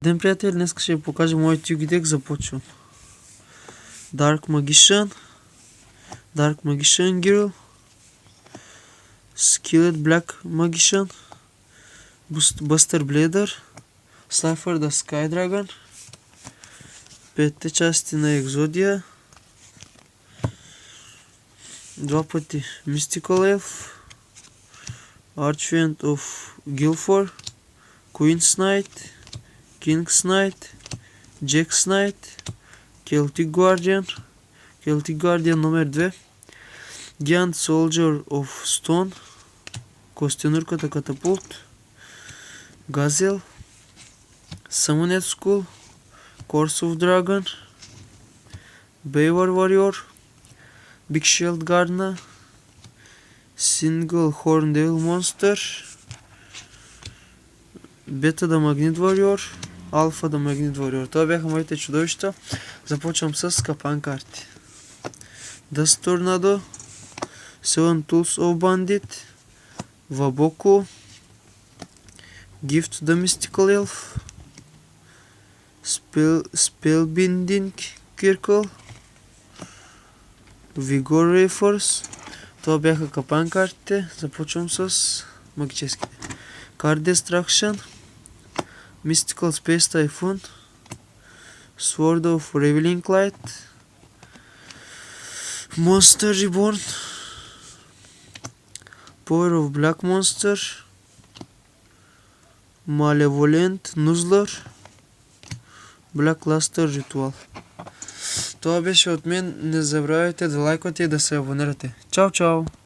Ден, приятели, днес ще ви покажа моят Yugi дек. Започвам. Dark Magician, Girl, Skillet Black Magician, Buster Blader, Slifer the Sky Dragon, 5 части на Екзодия, 2 пъти Mystical Elf, Archfiend of Guilford, Queen's Knight, King's Knight, Jack's Knight, Celtic Guardian номер 2, Giant Soldier of Stone, Костенурката катапулт, Газел, Summoned Skull, Curse of Dragon, Baywar Warrior, Big Shield Gardener, Single Horn Devil Monster, Beta the Magnet Warrior, Alpha the Magnet Warrior. Това бяха моите чудовища. Започвам с капан карти. Dust Tornado, Seven Tools of Bandit, Вабоко, Gift the Mystical Elf, Spellbinding Circle, Vigor Reforce. Това бяха капан картите. Започвам с магическите. Card Destruction, Mystical Space Typhoon, Sword of Revealing Light, Monster Reborn, Power of Black Monster, Malevolent Nuzzler, Black Luster Ritual. Това беше от мен. Не забравяйте да лайквате и да се абонирате. Чао, чао!